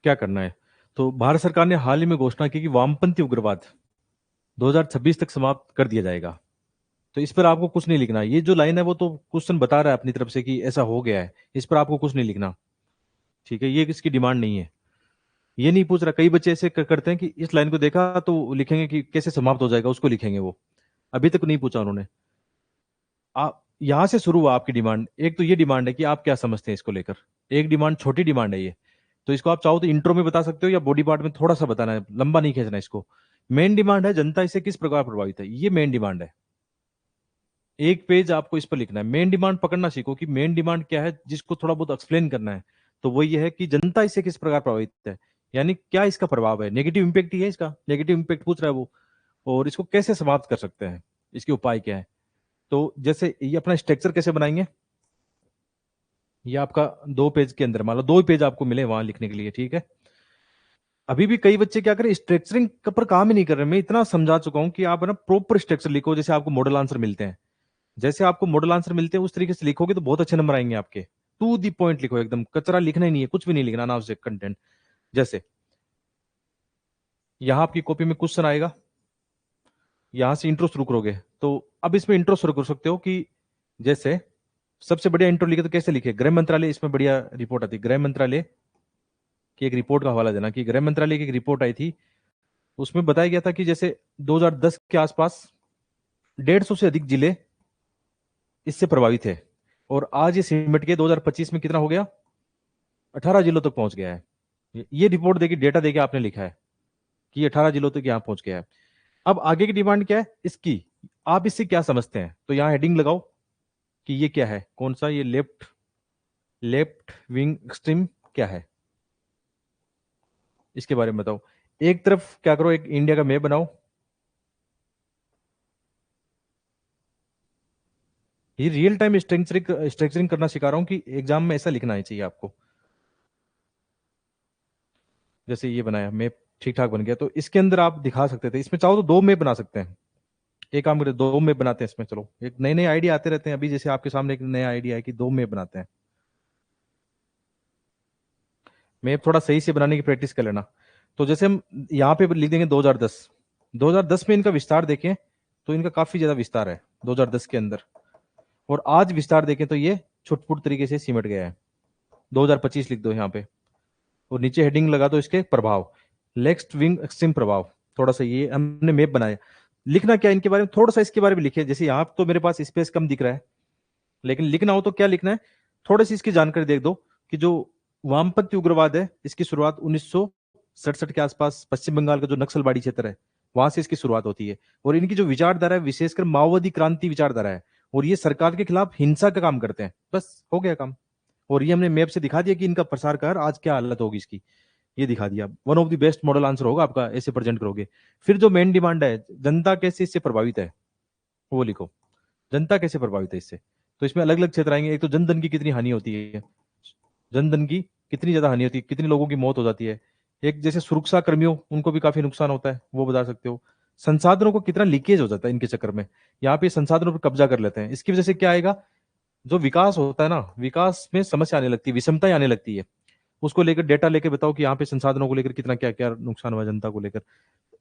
क्या करना है। तो भारत सरकार ने हाल ही में घोषणा की कि वामपंथी उग्रवाद 2026 तक समाप्त कर दिया जाएगा। तो इस पर आपको कुछ नहीं लिखना। ये जो लाइन है वो तो क्वेश्चन बता रहा है अपनी तरफ से कि ऐसा हो गया है, इस पर आपको कुछ नहीं लिखना। ठीक है, ये किसकी डिमांड नहीं है। ये नहीं पूछ रहा। कई बच्चे ऐसे करते हैं कि इस लाइन को देखा तो लिखेंगे कि कैसे समाप्त हो जाएगा, उसको लिखेंगे वो। अभी तक नहीं पूछा उन्होंने। आप यहां से शुरू हुआ आपकी डिमांड। एक तो ये डिमांड है कि आप क्या समझते हैं इसको लेकर। एक डिमांड, छोटी डिमांड है ये। तो इसको आप चाहो तो इंट्रो में बता सकते हो या बॉडी पार्ट में थोड़ा सा बताना है, लंबा नहीं खींचना इसको। मेन डिमांड है जनता इससे किस प्रकार प्रभावित है, ये मेन डिमांड है। एक पेज आपको इस पर लिखना है। मेन डिमांड पकड़ना सीखो कि मेन डिमांड क्या है, जिसको थोड़ा बहुत एक्सप्लेन करना है। तो वो ये है कि जनता इससे किस प्रकार प्रभावित है, यानी क्या इसका प्रभाव है। नेगेटिव इंपैक्ट ही है इसका, नेगेटिव इंपैक्ट पूछ रहा है वो। और इसको कैसे समाप्त कर सकते हैं, इसके उपाय क्या है। तो जैसे ये अपना स्ट्रक्चर कैसे बनाएंगे, ये आपका 2 पेज के अंदर, मान लो 2 पेज आपको मिले वहां लिखने के लिए। ठीक है, अभी भी कई बच्चे क्या करें, स्ट्रक्चरिंग पर काम ही नहीं कर रहे। मैं इतना समझा चुका हूं कि आप ना प्रॉपर स्ट्रक्चर लिखो, जैसे आपको मॉडल आंसर मिलते हैं। जैसे आपको मॉडल आंसर मिलते हैं उस तरीके से लिखोगे तो बहुत अच्छे नंबर आएंगे आपके। टू दी पॉइंट लिखो, एकदम कचरा लिखना ही नहीं है, कुछ भी नहीं लिखना, अनावश्यक कंटेंट। जैसे यहां आपकी कॉपी में क्वेश्चन आएगा, यहां से इंट्रो शुरू करोगे। तो अब इसमें इंट्रो शुरू कर सकते हो कि जैसे सबसे बढ़िया इंट्रो लिखे तो कैसे लिखे, गृह मंत्रालय, इसमें बढ़िया रिपोर्ट आती है। गृह मंत्रालय की एक रिपोर्ट का हवाला देना कि गृह मंत्रालय की एक रिपोर्ट आई थी, उसमें बताया गया था कि जैसे 2010 के आसपास 150 से अधिक जिले इससे प्रभावित है। और आज ये सिमट के 2025 में कितना हो गया, 18 जिलों तक पहुंच गया है। ये रिपोर्ट देखिए, डेटा देके आपने लिखा है कि 18 जिलों तक यहाँ पहुंच गया है। अब आगे की डिमांड क्या है इसकी, आप इससे क्या समझते हैं। तो यहाँ हेडिंग लगाओ कि ये क्या है, कौन सा, ये लेफ्ट लेफ्ट विंग एक्सट्रीम क्या है, इसके बारे में बताओ। एक तरफ क्या करो, एक इंडिया का मैप बनाओ। ये रियल टाइम स्ट्रक्चरिंग करना सिखा रहा हूं कि एग्जाम में ऐसा लिखना ही चाहिए आपको। जैसे ये बनाया मैप, ठीक ठाक बन गया। तो इसके अंदर आप दिखा सकते थे, इसमें चाहो तो 2 मैप बना सकते हैं। एक काम करते 2 मैप बनाते हैं इसमें। चलो, एक नए नए आइडिया आते रहते हैं। अभी जैसे आपके सामने एक नया आइडिया है कि 2 मैप बनाते हैं। मैप थोड़ा सही से बनाने की प्रैक्टिस कर लेना। तो जैसे हम यहाँ पे लिख देंगे 2010। 2010 में इनका विस्तार देखें तो इनका काफी ज्यादा विस्तार है 2010 के अंदर। और आज विस्तार देखें तो ये छुटपुट तरीके से सिमट गया है। 2025 लिख दो यहाँ पे, और नीचे हेडिंग लगा दो इसके प्रभाव, लेफ्ट विंग एक्सट्रीम प्रभाव। थोड़ा सा ये हमने मैप बनाया। लिखना क्या इनके बारे में, थोड़ा सा इसके बारे में लिखिए। जैसे यहाँ तो मेरे पास स्पेस कम दिख रहा है, लेकिन लिखना हो तो क्या लिखना है, थोड़ी सी इसकी जानकारी देख दो कि जो वामपंथी उग्रवाद है इसकी शुरुआत 1967 के आसपास पश्चिम बंगाल का जो नक्सलबाड़ी क्षेत्र है वहां से इसकी शुरुआत होती है। और इनकी जो विचारधारा है विशेषकर माओवादी क्रांति विचारधारा है। और ये सरकार के खिलाफ हिंसा का काम करते हैं। बस हो गया काम। और ये हमने मैप से दिखा दिया कि इनका प्रसार कर आज क्या हालत होगी इसकी, ये दिखा दिया। One of the best model answer होगा आपका, ऐसे प्रेजेंट करोगे। फिर जो मेन डिमांड है, जनता कैसे इससे प्रभावित है, वो लिखो। जनता कैसे प्रभावित है इससे। तो इसमें अलग अलग क्षेत्र आएंगे। एक तो जनधन की कितनी हानि होती है, जनधन की कितनी ज्यादा हानि होती है, कितने लोगों की मौत हो जाती है। एक जैसे सुरक्षा कर्मियों, उनको भी काफी नुकसान होता है, वो बता सकते हो। संसाधनों को कितना लीकेज हो जाता है इनके चक्कर में, यहाँ पे संसाधनों पर कब्जा कर लेते हैं। इसकी वजह से क्या आएगा, जो विकास होता है ना, विकास में समस्या आने लगती है, विषमताएं आने लगती है। उसको लेकर डेटा लेके बताओ कि यहाँ पे संसाधनों को लेकर कितना क्या क्या नुकसान हुआ जनता को लेकर।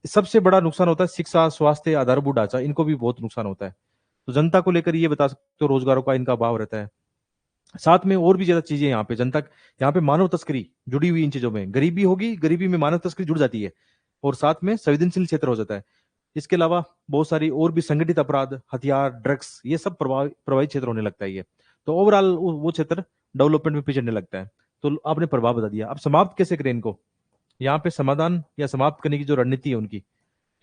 सबसे बड़ा नुकसान होता है शिक्षा, स्वास्थ्य, आधारभूत ढांचा, इनको भी बहुत नुकसान होता है। तो जनता को लेकर ये बता सकते हो, रोजगारों का इनका अभाव रहता है। साथ में और भी ज्यादा चीजें यहाँ पे जनता, यहाँ पे मानव तस्करी जुड़ी हुई इन चीजों में। गरीबी होगी, गरीबी में मानव तस्करी जुड़ जाती है। और साथ में संवेदनशील क्षेत्र हो जाता है। इसके अलावा बहुत सारी और भी संगठित अपराध, हथियार, ड्रग्स, ये सब प्रभावित क्षेत्र होने लगता है ये। तो ओवरऑल वो क्षेत्र डेवलपमेंट में पिछड़ने लगता है। तो आपने प्रभाव बता दिया। अब समाप्त कैसे करें इनको, यहाँ पे समाधान या समाप्त करने की जो रणनीति है उनकी,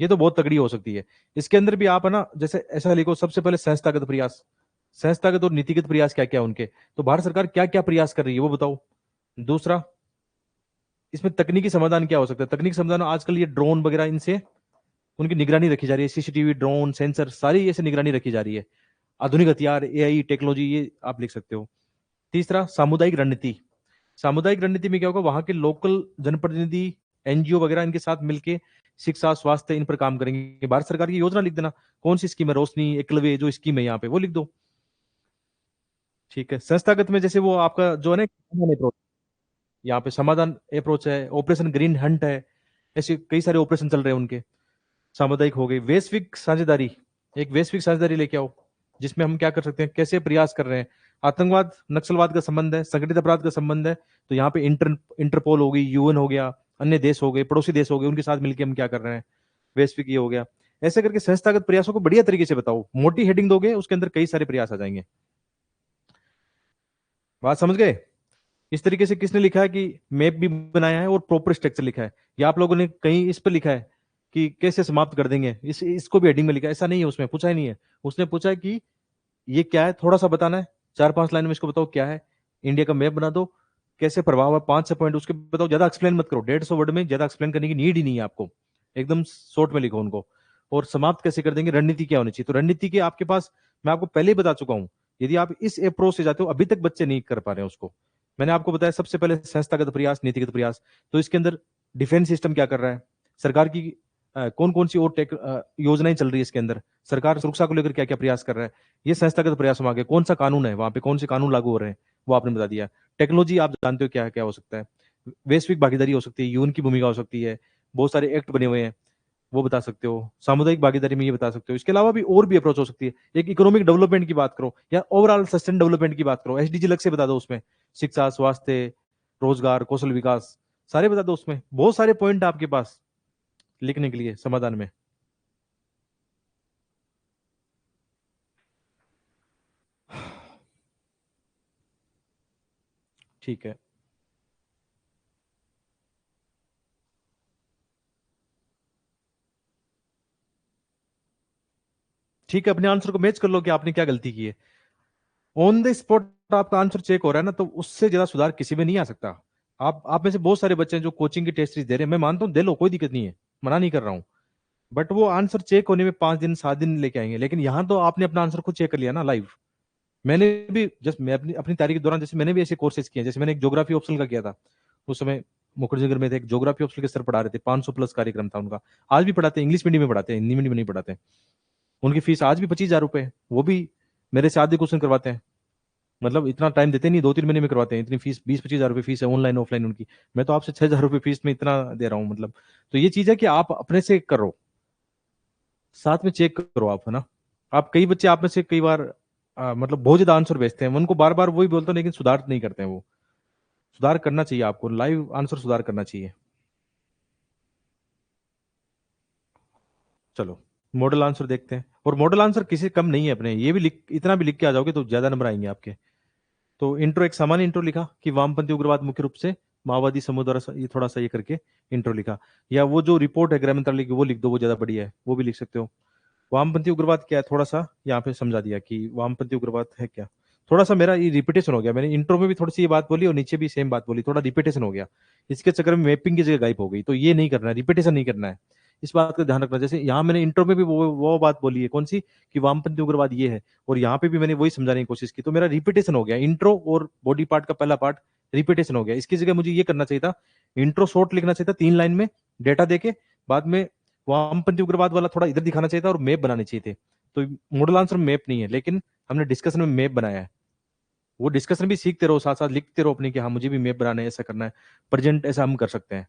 ये तो बहुत तगड़ी हो सकती है। इसके अंदर भी आप है ना, जैसे ऐसा लिखो, सबसे पहले संस्थागत प्रयास, संस्थागत और नीतिगत प्रयास क्या क्या है उनके। तो भारत सरकार क्या क्या प्रयास कर रही है वो बताओ। दूसरा, इसमें तकनीकी समाधान क्या हो सकता है। तकनीकी समाधान आजकल ये ड्रोन वगैरह, इनसे उनकी निगरानी रखी जा रही है। सीसीटीवी, ड्रोन, सेंसर, सारी ऐसे निगरानी रखी जा रही है। आधुनिक हथियार, एआई टेक्नोलॉजी, ये आप लिख सकते हो। तीसरा, सामुदायिक रणनीति। सामुदायिक रणनीति में क्या होगा, वहां के लोकल जनप्रतिनिधि, एनजीओ वगैरह इनके साथ मिलके शिक्षा, स्वास्थ्य, इन पर काम करेंगे। भारत सरकार की योजना लिख देना, कौन सी स्कीम है, रोशनी, एकलव्य जो स्कीम है यहाँ पे वो लिख दो। ठीक है। संस्थागत में जैसे वो आपका जो है ना, यहाँ पे समाधान अप्रोच है, ऑपरेशन ग्रीन हंट है, ऐसे कई सारे ऑपरेशन चल रहे हैं उनके। सामुदायिक हो गई। वैश्विक साझेदारी, एक वैश्विक साझेदारी लेके आओ, जिसमें हम क्या कर सकते हैं, कैसे प्रयास कर रहे हैं। आतंकवाद नक्सलवाद का संबंध है, संगठित अपराध का संबंध है, तो यहाँ पे इंटरपोल हो गई, यूएन हो गया, अन्य देश हो गए, पड़ोसी देश हो गए, उनके साथ मिलकर हम क्या कर रहे हैं। वैश्विक ये हो गया। ऐसे करके संस्थागत प्रयासों को बढ़िया तरीके से बताओ, मोटी हेडिंग दोगे उसके अंदर कई सारे प्रयास आ जाएंगे। बात समझ गए। इस तरीके से किसने लिखा है कि मैप भी बनाया है और प्रॉपर स्ट्रक्चर लिखा है, या आप लोगों ने कहीं इस पर लिखा है कि कैसे समाप्त कर देंगे, इसको भी हेडिंग में लिखा है? ऐसा नहीं है, उसमें पूछा ही नहीं है। उसने पूछा है कि ये क्या है, थोड़ा सा बताना है, 4-5 लाइन में इसको बताओ क्या है। इंडिया का मैप बना दो, कैसे प्रभाव है, 5 6 पॉइंट उसके बताओ, ज्यादा एक्सप्लेन मत करो, 150 वर्ड में ज्यादा एक्सप्लेन करने की नीड ही नहीं है आपको, एकदम शॉर्ट में लिखो उनको। और समाप्त कैसे कर देंगे, रणनीति क्या होनी चाहिए, तो रणनीति के आपके पास, मैं आपको पहले ही बता चुका हूं, यदि आप इस अप्रोच से जाते हो, अभी तक बच्चे नहीं कर पा रहे हैं उसको। मैंने आपको बताया सबसे पहले संस्थागत प्रयास, नीतिगत प्रयास, तो इसके अंदर डिफेंस सिस्टम क्या कर रहा है, सरकार की कौन कौन सी और योजनाएं चल रही है इसके अंदर, सरकार सुरक्षा को लेकर क्या क्या प्रयास कर रहा है, ये संस्थागत प्रयास में आगे, कौन सा कानून है वहां पे, कौन से कानून लागू हो रहे हैं, वो आपने बता दिया। टेक्नोलॉजी आप जानते हो क्या क्या हो सकता है, वैश्विक भागीदारी हो सकती है, यूएन की भूमिका हो सकती है, बहुत सारे एक्ट बने हुए हैं, वो बता सकते हो, सामुदायिक भागीदारी में ये बता सकते हो। इसके अलावा भी और भी अप्रोच हो सकती है, एक इकोनॉमिक डेवलपमेंट की बात करो, या ओवरऑल सस्टेन डेवलपमेंट की बात करो, एसडीजी लग से बता दो उसमें, शिक्षा, स्वास्थ्य, रोजगार, कौशल विकास, सारे बता दो उसमें, बहुत सारे पॉइंट आपके पास लिखने के लिए समाधान में। ठीक है, ठीक है, अपने आंसर को मैच कर लो कि आपने क्या गलती की है। ऑन द स्पॉट आपका आंसर चेक हो रहा है ना, तो उससे ज्यादा सुधार किसी में नहीं आ सकता। आप में से बहुत सारे बच्चे हैं जो कोचिंग की टेस्ट सीरीज दे रहे हैं, मैं मानता हूँ दे लो, कोई दिक्कत नहीं है, मना नहीं कर रहा हूँ, बट वो आंसर चेक होने में 5 दिन 7 दिन लेके आएंगे। लेकिन यहाँ तो आपने अपना आंसर खुद चेक कर लिया ना लाइव। मैंने भी जस्ट मैं अपनी अपनी तारीख के दौरान, जैसे मैंने भी ऐसे कोर्सेज किए हैं, जैसे मैंने एक ज्योग्राफी ऑप्शनल का किया था, उस समय मुखर्जी नगर में थे, एक ज्योग्राफी ऑप्शनल के सर पढ़ा रहे थे, 500 प्लस कार्यक्रम था उनका। आज भी पढ़ाते हैं, इंग्लिश मीडियम में पढ़ाते हैं, हिंदी मीडियम में नहीं पढ़ाते हैं। उनकी फीस आज भी 25,000 रुपए है, वो भी मेरे से आधे क्वेश्चन करवाते हैं। मतलब इतना टाइम देते नहीं, 2-3 महीने में करवाते हैं, इतनी फीस 20-25 हजार रुपये फीस है, ऑनलाइन ऑफलाइन उनकी। मैं तो आपसे 6,000 रुपये फीस में इतना दे रहा हूँ, मतलब। तो ये चीज है कि आप अपने से करो, साथ में चेक करो आप, है ना। आप कई बच्चे आप में से कई बार मतलब बहुत ज्यादा आंसर भेजते हैं, मैं उनको बार बार वही बोलता हूँ, लेकिन सुधार नहीं करते हैं वो। सुधार करना चाहिए आपको, लाइव आंसर सुधार करना चाहिए। चलो, मॉडल आंसर देखते हैं, और मॉडल आंसर किसी कम नहीं है अपने, ये भी लिख, इतना भी लिख के आ जाओगे तो ज्यादा नंबर आएंगे आपके। तो इंट्रो, एक सामान्य इंट्रो लिखा कि वामपंथी उग्रवाद मुख्य रूप से माओवादी समूह द्वारा, ये थोड़ा सा ये करके इंट्रो लिखा। या वो जो रिपोर्ट है गृह मंत्रालय की, वो लिख दो, वो ज्यादा बढ़िया है, वो भी लिख सकते हो। वामपंथी उग्रवाद क्या है, थोड़ा सा यहाँ पे समझा दिया कि वामपंथी उग्रवाद है क्या। थोड़ा सा मेरा ये रिपीटेशन हो गया, मैंने इंट्रो में भी थोड़ी सी ये बात बोली और नीचे भी सेम बात बोली, थोड़ा रिपीटेशन हो गया, इसके चक्कर में मैपिंग की जगह गायब हो गई। तो ये नहीं करना है, रिपीटेशन नहीं करना है, इस बात का ध्यान रखना। जैसे यहाँ मैंने इंट्रो में भी वो बात बोली है, कौन सी, कि वामपंथी उग्रवाद ये है, और यहाँ पे भी मैंने वही समझाने की कोशिश की, तो मेरा रिपीटेशन हो गया, इंट्रो और बॉडी पार्ट का पहला पार्ट रिपीटेशन हो गया। इसकी जगह मुझे ये करना चाहिए था, इंट्रो शॉर्ट लिखना चाहिए था, 3 लाइन में डेटा देके, बाद में वामपंथी उग्रवाद वाला थोड़ा इधर दिखाना चाहिए था, और मैप बनाने चाहिए थे। तो मॉडल आंसर मैप नहीं है, लेकिन हमने डिस्कशन में मैप बनाया है। वो डिस्कशन भी सीखते रहो, साथ साथ लिखते रहो अपने कि हाँ मुझे भी मैप बनाना है, ऐसा करना है, प्रेजेंट ऐसा हम कर सकते हैं।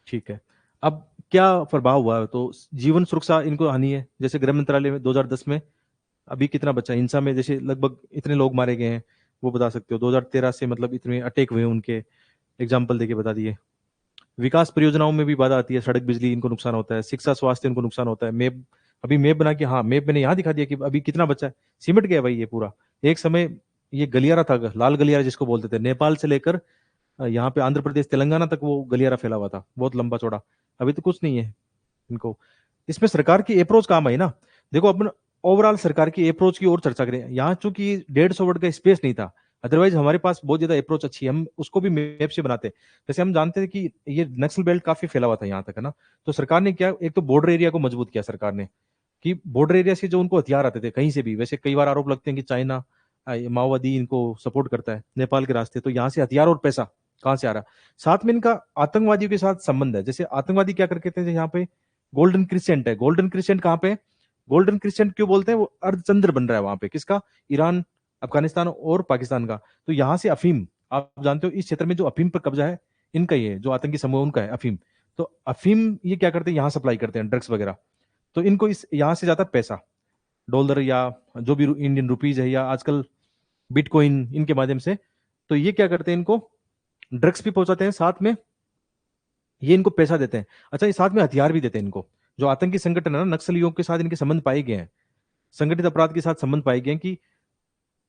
ठीक है। अब क्या प्रभाव हुआ है, तो जीवन सुरक्षा इनको हानि है, जैसे गृह मंत्रालय में 2010 में अभी कितना बचा हिंसा में, जैसे लगभग इतने लोग मारे गए हैं, वो बता सकते हो। 2013 से मतलब इतने अटैक हुए उनके, एग्जाम्पल देके बता दिए। विकास परियोजनाओं में भी बाधा आती है, सड़क बिजली इनको नुकसान होता है, शिक्षा स्वास्थ्य इनको नुकसान होता है। मैप, अभी मैप बना के, हाँ मैप मैंने यहाँ दिखा दिया कि अभी कितना बचा है, सिमट गया भाई ये पूरा। एक समय ये गलियारा था, लाल गलियारा जिसको बोलते थे, नेपाल से लेकर यहाँ पे आंध्र प्रदेश तेलंगाना तक वो गलियारा फैला हुआ था, बहुत लंबा चौड़ा। अभी तो कुछ नहीं है इनको। इसमें सरकार की अप्रोच काम आई ना। देखो अपन ओवरऑल सरकार की अप्रोच की और चर्चा करें, यहाँ चूंकि 150 वर्ड का स्पेस नहीं था, अदरवाइज हमारे पास बहुत ज्यादा अप्रोच अच्छी है, हम उसको भी मैप से बनाते। जैसे हम जानते थे कि ये नक्सल बेल्ट काफी फैला हुआ था यहाँ तक, है ना। तो सरकार ने क्या, एक तो बॉर्डर एरिया को मजबूत किया सरकार ने, कि बॉर्डर एरिया से जो उनको हथियार आते थे कहीं से भी, वैसे कई बार आरोप लगते हैं कि चाइना ये माओवादी इनको सपोर्ट करता है, नेपाल के रास्ते, तो यहाँ से हथियार और पैसा कहाँ से आ रहा है। साथ में इनका आतंकवादियों के साथ संबंध है, जैसे आतंकवादी क्या करके थे यहाँ पे, गोल्डन क्रिसेंट है, गोल्डन क्रिसेंट कहाँ पे, गोल्डन क्रिसेंट क्यों बोलते हैं, वो अर्धचंद्र बन रहा है वहां पे, किसका, ईरान अफगानिस्तान और पाकिस्तान का। तो यहाँ से अफीम, आप जानते हो इस क्षेत्र में जो अफीम पर कब्जा है इनका ही है, जो आतंकी समूह उनका है अफीम। तो अफीम ये क्या करते हैं, यहाँ सप्लाई करते हैं ड्रग्स वगैरह। तो इनको इस यहाँ से जाता है पैसा, डॉलर या जो भी इंडियन रुपीज है या आजकल बिटकॉइन, इनके माध्यम से। तो ये क्या करते हैं, इनको ड्रग्स भी पहुंचाते हैं, साथ में ये इनको पैसा देते हैं। अच्छा, ये साथ में हथियार भी देते हैं इनको। जो आतंकी संगठन है ना, नक्सलियों के साथ इनके संबंध पाए गए हैं, संगठित अपराध के साथ संबंध पाए गए हैं कि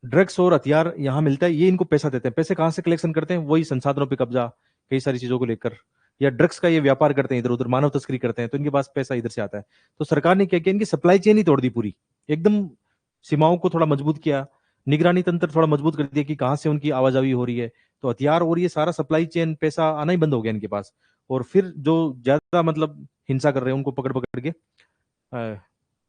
ड्रग्स और हथियार यहाँ मिलता है, ये इनको पैसा देते हैं। पैसे कहाँ से कलेक्शन करते हैं, वही संसाधनों पे कब्जा, कई सारी चीजों को लेकर, या ड्रग्स का ये व्यापार करते हैं, इधर उधर मानव तस्करी करते हैं, तो इनके पास पैसा इधर से आता है। तो सरकार ने क्या किया, इनकी सप्लाई चेन ही तोड़ दी पूरी, एकदम सीमाओं को थोड़ा मजबूत किया, निगरानी तंत्र थोड़ा मजबूत कर दिया कि कहाँ से उनकी आवाजावी हो रही है। तो हथियार और ये सारा सप्लाई चेन, पैसा आना ही बंद हो गया इनके पास। और फिर जो ज्यादा मतलब हिंसा कर रहे हैं उनको पकड़ पकड़ के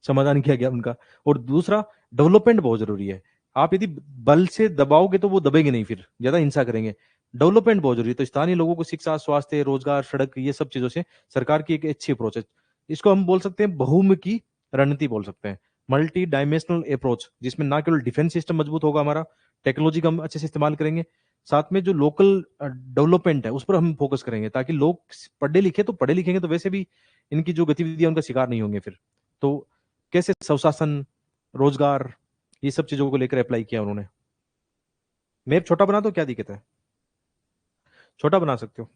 समाधान किया गया उनका। और दूसरा, डेवलपमेंट बहुत जरूरी है। आप यदि बल से दबाओगे तो वो दबेंगे नहीं, फिर ज्यादा हिंसा करेंगे। डेवलपमेंट बहुत जरूरी है। तो स्थानीय लोगों को शिक्षा, स्वास्थ्य, रोजगार, सड़क, ये सब चीजों से सरकार की एक अच्छी अप्रोच है। इसको हम बोल सकते हैं बहुमुखी रणनीति बोल सकते हैं, मल्टी डायमेंशनल अप्रोच, जिसमें ना केवल डिफेंस सिस्टम मजबूत होगा हमारा, टेक्नोलॉजी का हम अच्छे से इस्तेमाल करेंगे, साथ में जो लोकल डेवलपमेंट है उस पर हम फोकस करेंगे, ताकि लोग पढ़े लिखे, तो पढ़े लिखेंगे तो वैसे भी इनकी जो गतिविधियां उनका शिकार नहीं होंगे फिर। तो कैसे स्वशासन, रोजगार, ये सब चीजों को लेकर अप्लाई किया उन्होंने। मैप छोटा बना दो, क्या दिक्कत है, छोटा बना सकते हो।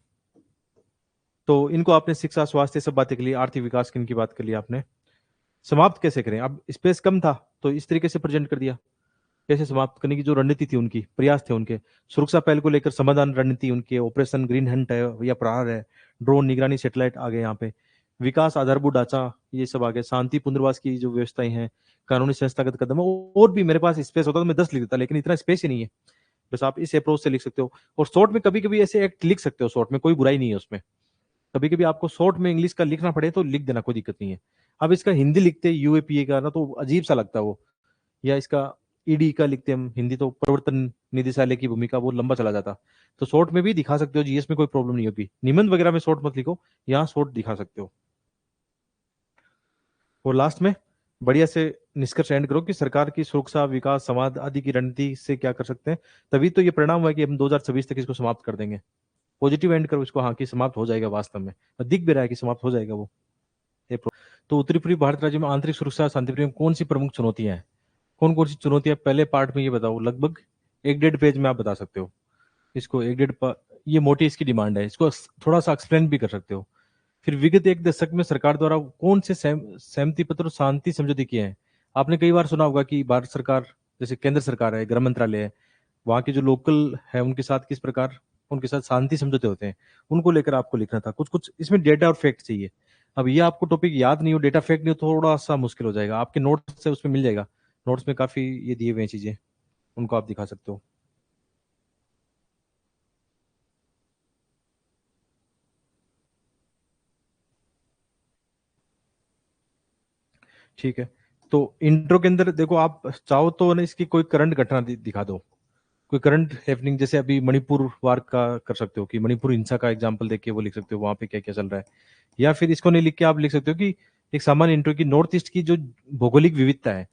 तो इनको आपने शिक्षा, स्वास्थ्य, सब बातें के लिए, आर्थिक विकास की इनकी बात कर लिया आपने। समाप्त कैसे करें, अब स्पेस कम था तो इस तरीके से प्रेजेंट कर दिया। कैसे समाप्त करने की जो रणनीति थी उनकी, प्रयास थे उनके, सुरक्षा पहल को लेकर समाधान रणनीति उनके, ऑपरेशन ग्रीन हंट है या प्रहार है, ड्रोन निगरानी, सैटेलाइट आ गए यहाँ पे, विकास आधारभूत ढांचा, ये सब आ गए, शांति पुनर्वास की जो व्यवस्थाएं हैं, कानूनी संस्थागत कदम है। और भी मेरे पास स्पेस होता तो मैं 10 लिख देता, लेकिन इतना स्पेस ही नहीं है। बस आप इस अप्रोच से लिख सकते हो। और शॉर्ट में कभी कभी ऐसे एक्ट लिख सकते हो, शॉर्ट में कोई बुराई नहीं है उसमें। कभी कभी आपको शॉर्ट में इंग्लिश का लिखना पड़े तो लिख देना, कोई दिक्कत नहीं है। अब इसका हिंदी लिखते यूएपीए का ना, तो अजीब सा लगता है वो, या इसका ईडी का लिखते हम हिंदी, तो प्रवर्तन निदेशालय की भूमिका, वो लंबा चला जाता। तो शॉर्ट में भी दिखा सकते हो, जीएस में कोई प्रॉब्लम नहीं होगी। निबंध वगैरह में शॉर्ट मत लिखो, यहाँ शॉर्ट दिखा सकते हो। और लास्ट में बढ़िया से निष्कर्ष एंड करो कि सरकार की सुरक्षा, विकास, संवाद आदि की रणनीति से क्या कर सकते हैं, तभी तो ये परिणाम हुआ कि हम 2026 तक इसको समाप्त कर देंगे। पॉजिटिव एंड करो इसको, हाँ कि समाप्त हो जाएगा, वास्तव में दिख भी रहा है कि समाप्त हो जाएगा वो। तो उत्तरी पूर्वी भारत राज्य में आंतरिक सुरक्षा, शांति प्रेम कौन सी प्रमुख चुनौतियां हैं, कौन कौन सी चुनौतियां, पहले पार्ट में ये बताओ, लगभग 1-1.5 पेज में आप बता सकते हो इसको। ये मोटी इसकी डिमांड है, इसको थोड़ा सा एक्सप्लेन भी कर सकते हो। फिर विगत 1 दशक में सरकार द्वारा कौन से सहमति पत्र और शांति समझौते किए हैं। आपने कई बार सुना होगा कि भारत सरकार, जैसे केंद्र सरकार है, गृह मंत्रालय है, वहाँ के जो लोकल है उनके साथ किस प्रकार उनके साथ शांति समझौते होते हैं, उनको लेकर आपको लिखना था। कुछ कुछ इसमें डेटा और फैक्ट चाहिए। अब ये आपको टॉपिक याद नहीं हो, डेटा फैक्ट नहीं हो, थोड़ा सा मुश्किल हो जाएगा। आपके नोट्स से उसमें मिल जाएगा, नोट्स में काफी ये दिए हुए हैं चीजें, उनको आप दिखा सकते हो। ठीक है। तो इंट्रो के अंदर देखो, आप चाहो तो ना इसकी कोई करंट घटना दिखा दो, कोई करंट हैपनिंग, जैसे अभी मणिपुर वार का कर सकते हो, कि मणिपुर हिंसा का एग्जांपल देके वो लिख सकते हो, वहां पे क्या क्या चल रहा है। या फिर इसको नहीं लिख के आप लिख सकते हो कि एक सामान्य इंट्रो की नॉर्थ ईस्ट की जो भौगोलिक विविधता है,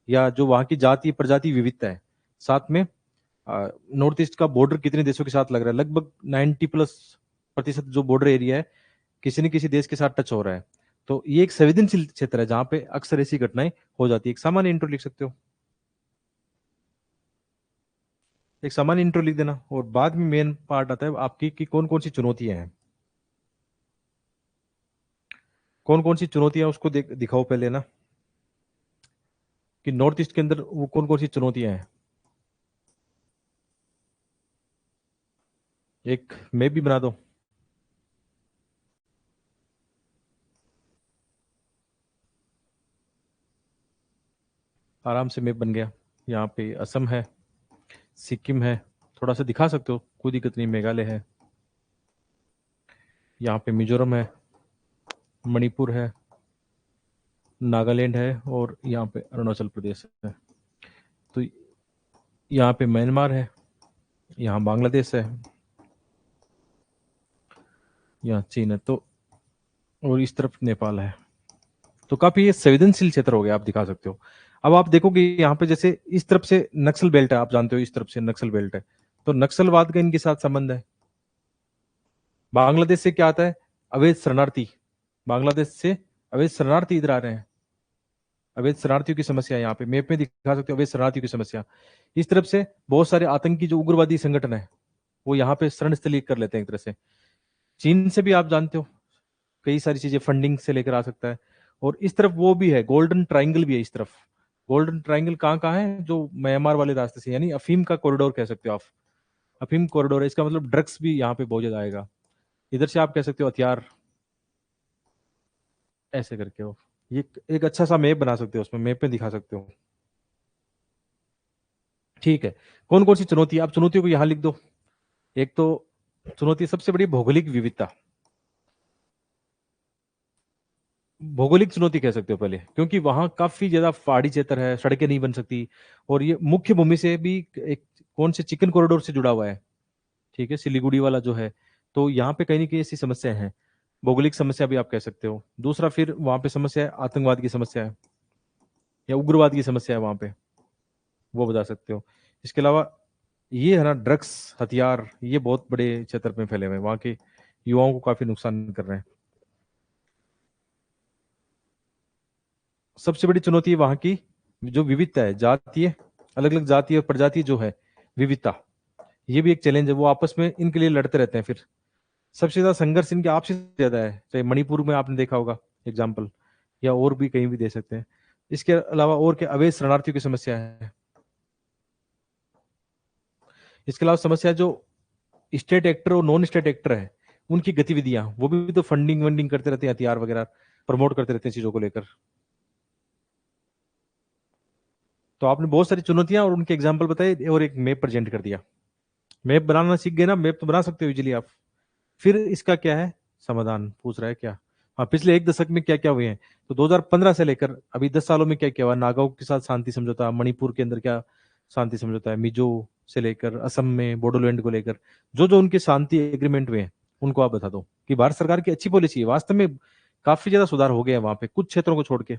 या जो वहाँ की जाति प्रजाति विविधता है, साथ में नॉर्थ ईस्ट का बॉर्डर कितने देशों के साथ लग रहा है, लगभग 90+% जो बॉर्डर एरिया है किसी न किसी देश के साथ टच हो रहा है। तो ये एक संवेदनशील क्षेत्र है जहां पे अक्सर ऐसी घटनाएं हो जाती है। एक सामान्य इंट्रो लिख सकते हो, एक सामान्य इंट्रो लिख देना, और बाद में मेन पार्ट आता है आपकी कि कौन कौन सी चुनौतियां हैं, कौन कौन सी चुनौतियां उसको दिखाओ पहले ना, कि नॉर्थ ईस्ट के अंदर वो कौन कौन सी चुनौतियां हैं। एक मैप भी बना दो। आराम से मैप बन गया। यहाँ पे असम है, सिक्किम है, थोड़ा सा दिखा सकते हो, कोई दिक्कत नहीं, मेघालय है, यहाँ पे मिजोरम है, मणिपुर है, नागालैंड है, और यहाँ पे अरुणाचल प्रदेश है। तो यहाँ पे म्यांमार है, यहाँ बांग्लादेश है, यहाँ चीन है, तो और इस तरफ नेपाल है। तो काफी ये संवेदनशील क्षेत्र हो गया, आप दिखा सकते हो। अब आप देखोगे यहाँ पे जैसे इस तरफ से नक्सल बेल्ट है, आप जानते हो इस तरफ से नक्सल बेल्ट है, तो नक्सलवाद का इनके साथ संबंध है। बांग्लादेश से क्या आता है? अवैध शरणार्थी। बांग्लादेश से अवैध शरणार्थी इधर आ रहे हैं। अवैध शरणार्थियों की समस्या है, यहाँ पे मैप में दिखा सकते हो अवैध शरणार्थियों की समस्या। इस तरफ से बहुत सारे आतंकी जो उग्रवादी संगठन है वो यहाँ पे शरण स्थली कर लेते हैं एक तरह से। चीन से भी आप जानते हो कई सारी चीजें फंडिंग से लेकर आ सकता है। और इस तरफ वो भी है, गोल्डन ट्राइंगल भी है इस तरफ। गोल्डन ट्राइंगल कहाँ कहाँ है? जो म्यांमार वाले रास्ते से, यानी अफीम का कॉरिडोर कह सकते हो आप। अफीम कॉरिडोर है, इसका मतलब ड्रग्स भी यहाँ पे बहुत ज्यादा आएगा। इधर से आप कह सकते हो हथियार, ऐसे करके हो। ये एक अच्छा सा मैप बना सकते हो, उसमें मैप में दिखा सकते हो। ठीक है, कौन कौन सी चुनौती, आप चुनौतियों को यहाँ लिख दो। एक तो चुनौती सबसे बड़ी भौगोलिक विविधता। भौगोलिक चुनौती कह सकते हो पहले, क्योंकि वहां काफी ज्यादा पहाड़ी क्षेत्र है, सड़कें नहीं बन सकती। और ये मुख्य भूमि से भी एक कौन से चिकन कॉरिडोर से जुड़ा हुआ है, ठीक है, सिलीगुड़ी वाला जो है। तो यहाँ पे कहीं ना कहीं ऐसी समस्या है, भौगोलिक समस्या भी आप कह सकते हो। दूसरा फिर वहां पे समस्या है आतंकवाद की समस्या है, या उग्रवाद की समस्या है वहां पे, वो बता सकते हो। इसके अलावा ये है ना, ड्रग्स, हथियार, ये बहुत बड़े क्षेत्र में फैले हुए हैं, वहां के युवाओं को काफी नुकसान कर रहे हैं। सबसे बड़ी चुनौती है वहां की जो विविधता है, जातीय, अलग अलग जातीय और प्रजाति जो है, विविधता, ये भी एक चैलेंज है। वो आपस में इनके लिए लड़ते रहते हैं फिर। सबसे ज्यादा संघर्ष इनके आपसे ज्यादा है, चाहे मणिपुर में आपने देखा होगा एग्जाम्पल, या और भी कहीं भी दे सकते हैं। इसके अलावा और क्या, अवैध शरणार्थियों की समस्या है। इसके अलावा समस्या है जो स्टेट एक्टर और नॉन स्टेट एक्टर है, उनकी गतिविधियां, वो भी तो फंडिंग वंडिंग करते रहते हैं, हथियार वगैरह प्रमोट करते रहते हैं चीजों को लेकर। तो आपने बहुत सारी चुनौतियां और उनके एग्जाम्पल बताए और एक मैप प्रेजेंट कर दिया। मैप बनाना सीख गए ना, मैप तो बना सकते हो इजीली आप। फिर इसका क्या है समाधान, पूछ रहा है क्या? हाँ, पिछले एक दशक में क्या क्या हुए हैं। तो 2015 से लेकर अभी 10 सालों में क्या क्या हुआ, नागाओं के साथ शांति समझौता, मणिपुर के अंदर क्या शांति समझौता है, मिजो से लेकर असम में बोडोलैंड को लेकर जो जो उनके शांति एग्रीमेंट हुए हैं, उनको आप बता दो कि भारत सरकार की अच्छी पॉलिसी है, वास्तव में काफी ज्यादा सुधार हो गया है वहां पे कुछ क्षेत्रों को छोड़ के।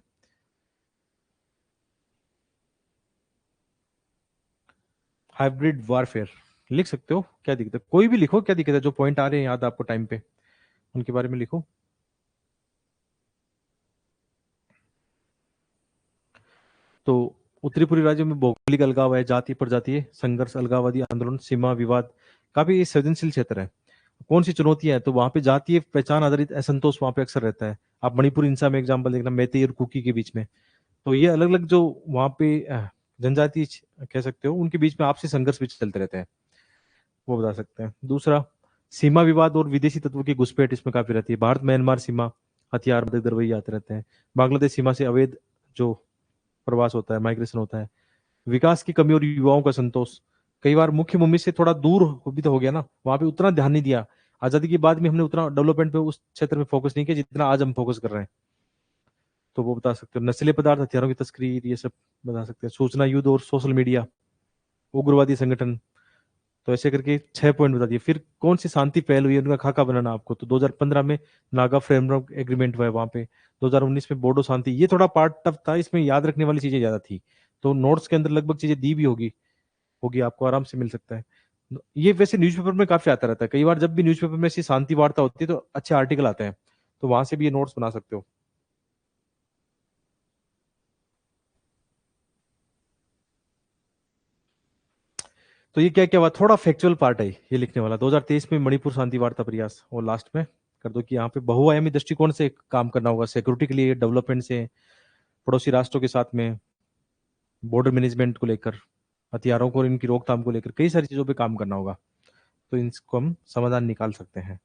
हाइब्रिड वारफेयर लिख सकते हो, क्या दिक्कत है, कोई भी लिखो, क्या दिक्कत है, जो पॉइंट आ रहे हैं याद आपको टाइम पे उनके बारे में लिखो। तो उत्तरी पूर्वी राज्यों में भौगोलिक अलगाव है, जाति प्रजातीय संघर्ष, अलगाववादी आंदोलन, सीमा विवाद, काफी संवेदनशील क्षेत्र है। कौन सी चुनौतियां है, तो वहां पे जातीय पहचान आधारित असंतोष वहां पे अक्सर रहता है। आप मणिपुर हिंसा में एग्जाम्पल देखना, मैतेई और कुकी के बीच में। तो ये अलग अलग जो वहां पे जनजाति कह सकते हो, उनके बीच में आपसी संघर्ष भी चलते रहते हैं, वो बता सकते हैं। दूसरा, सीमा विवाद और विदेशी तत्वों की घुसपैठ इसमें काफी रहती है। भारत म्यांमार सीमा, हथियार बंधक दरवई आते रहते हैं। बांग्लादेश सीमा से अवैध जो प्रवास होता है, माइग्रेशन होता है। विकास की कमी और युवाओं का संतोष, कई बार मुख्य भूमि से थोड़ा दूर भी तो हो गया ना, वहां पे उतना ध्यान नहीं दिया। आजादी के बाद में हमने उतना डेवलपमेंट पे उस क्षेत्र में फोकस नहीं किया जितना आज हम फोकस कर रहे हैं। तो वो बता सकते हो। नशीले पदार्थ, हथियारों की तस्करी, ये सब बता सकते हैं। सूचना युद्ध और सोशल मीडिया, उग्रवादी संगठन। तो ऐसे करके 6 पॉइंट बता दिए। फिर कौन सी शांति पहल हुई है, उनका खाका बनाना आपको। तो 2015 में नागा फ्रेमवर्क एग्रीमेंट हुआ है वहां पे। 2019 में बोडो शांति, ये थोड़ा पार्ट टफ था, इसमें याद रखने वाली चीजें ज्यादा थी। तो नोट्स के अंदर लगभग चीजें दी भी होगी, आपको आराम से मिल सकता है। ये वैसे न्यूज़पेपर में काफी आता रहता है, कई बार जब भी न्यूज़पेपर में ऐसी शांति वार्ता होती है तो अच्छे आर्टिकल आते हैं, तो वहां से भी ये नोट्स बना सकते हो। तो ये क्या क्या हुआ, थोड़ा फैक्चुअल पार्ट है ये लिखने वाला। 2023 में मणिपुर शांति वार्ता प्रयास, और लास्ट में कर दो कि यहाँ पे बहुआयामी दृष्टिकोण से काम करना होगा, सिक्योरिटी के लिए, डेवलपमेंट से, पड़ोसी राष्ट्रों के साथ में, बॉर्डर मैनेजमेंट को लेकर, हथियारों को और इनकी रोकथाम को लेकर कई सारी चीजों पे काम करना होगा। तो इनको हम समाधान निकाल सकते हैं।